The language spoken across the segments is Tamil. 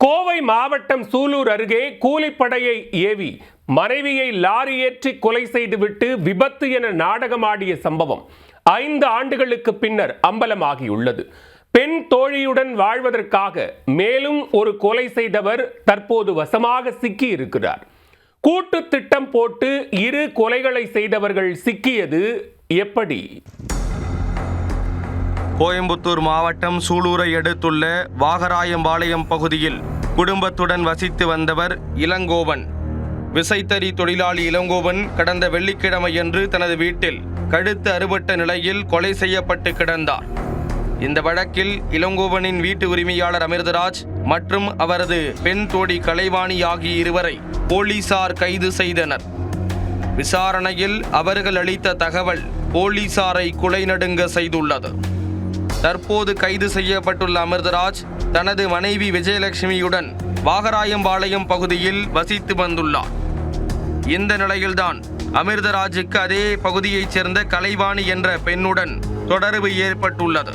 கோவை மாவட்டம் சூலூர் அருகே கூலிப்படையை ஏவி மனைவியை லாரி ஏற்றி கொலை செய்துவிட்டு விபத்து என நாடகமாடிய சம்பவம் 5 ஆண்டுகளுக்கு பின்னர் அம்பலமாகியுள்ளது. பெண் தோழியுடன் வாழ்வதற்காக மேலும் ஒரு கொலை செய்தவர் தற்போது வசமாக சிக்கி இருக்கிறார். கூட்டு திட்டம் போட்டு 2 கொலைகளை செய்தவர்கள் சிக்கியது எப்படி? கோயம்புத்தூர் மாவட்டம் சூலூரை அடுத்துள்ள வாகராயம்பாளையம் பகுதியில் குடும்பத்துடன் வசித்து வந்தவர் இளங்கோவன். விசைத்தறி தொழிலாளி இளங்கோவன் கடந்த வெள்ளிக்கிழமையன்று தனது வீட்டில் கழுத்து அறுபட்ட நிலையில் கொலை செய்யப்பட்டு கிடந்தார். இந்த வழக்கில் இளங்கோவனின் வீட்டு உரிமையாளர் அமிர்தராஜ் மற்றும் அவரது பெண் தோழி கலைவாணி ஆகிய இருவரை போலீசார் கைது செய்தனர். விசாரணையில் அவர்கள் அளித்த தகவல் போலீசாரை குலைநடுங்க செய்துள்ளது. தற்போது கைது செய்யப்பட்டுள்ள அமிர்தராஜ் தனது மனைவி விஜயலட்சுமியுடன் வாகராயம்பாளையம் பகுதியில் வசித்து வந்துள்ளார். இந்த நிலையில்தான் அமிர்தராஜுக்கு அதே பகுதியைச் சேர்ந்த கலைவாணி என்ற பெண்ணுடன் தொடர்பு ஏற்பட்டுள்ளது.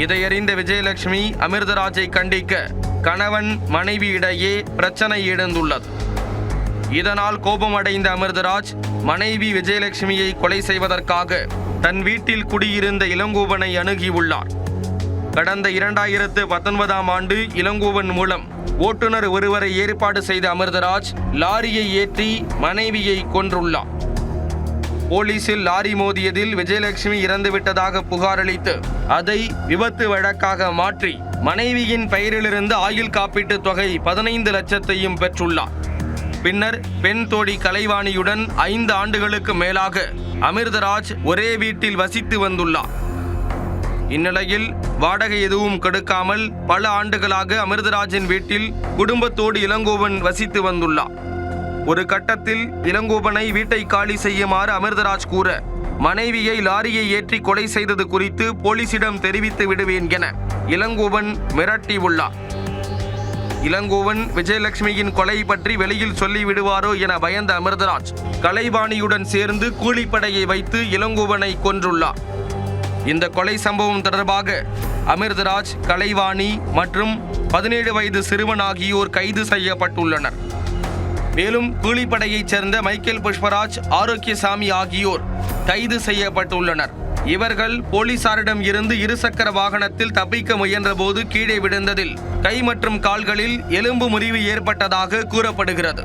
இதையறிந்த விஜயலட்சுமி அமிர்தராஜை கண்டிக்க கணவன் மனைவி இடையே பிரச்சனை எழுந்துள்ளது. இதனால் கோபமடைந்த அமிர்தராஜ் மனைவி விஜயலட்சுமியை கொலை செய்வதற்காக தன் வீட்டில் குடியிருந்த இளங்கோவனை அணுகியுள்ளார். கடந்த 2019ஆம் ஆண்டு இளங்கோவன் மூலம் ஓட்டுநர் ஒருவரை ஏற்பாடு செய்த அமிர்தராஜ் லாரியை ஏற்றி மனைவியை கொன்றுள்ளார். போலீசில் லாரி மோதியதில் விஜயலட்சுமி இறந்துவிட்டதாக புகார் அளித்து அதை விபத்து வழக்காக மாற்றி மனைவியின் பெயரிலிருந்து ஆயுள் காப்பீட்டு தொகை 15 லட்சத்தையும் பெற்றுள்ளார். பின்னர் பெண் தோழி கலைவாணியுடன் 5 ஆண்டுகளுக்கு மேலாக அமிர்தராஜ் ஒரே வீட்டில் வசித்து வந்துள்ளார். இந்நிலையில் வாடகை எதுவும் கொடுக்காமல் பல ஆண்டுகளாக அமிர்தராஜின் வீட்டில் குடும்பத்தோடு இளங்கோவன் வசித்து வந்துள்ளார். ஒரு கட்டத்தில் இளங்கோவனை வீட்டை காலி செய்யுமாறு அமிர்தராஜ் கூற மனைவியை லாரியை ஏற்றி கொலை செய்தது குறித்து போலீசிடம் தெரிவித்து விடுவேன் என இளங்கோவன் மிரட்டியுள்ளார். இளங்கோவன் விஜயலட்சுமியின் கொலை பற்றி வெளியில் சொல்லிவிடுவாரோ என பயந்த அமிர்தராஜ் கலைவாணியுடன் சேர்ந்து கூலிப்படையை வைத்து இளங்கோவனை கொன்றுள்ளார். இந்த கொலை சம்பவம் தொடர்பாக அமிர்தராஜ், கலைவாணி மற்றும் 17 வயது சிறுவன் ஆகியோர் கைது செய்யப்பட்டுள்ளனர். மேலும் கூலிப்படையைச் சேர்ந்த மைக்கேல் புஷ்பராஜ், ஆரோக்கியசாமி ஆகியோர் கைது செய்யப்பட்டுள்ளனர். இவர்கள் போலீசாரிடம் இருந்து 2 சக்கர வாகனத்தில் தப்பிக்க முயன்றபோது கீழே விழுந்ததில் கை மற்றும் கால்களில் எலும்பு முறிவு ஏற்பட்டதாக கூறப்படுகிறது.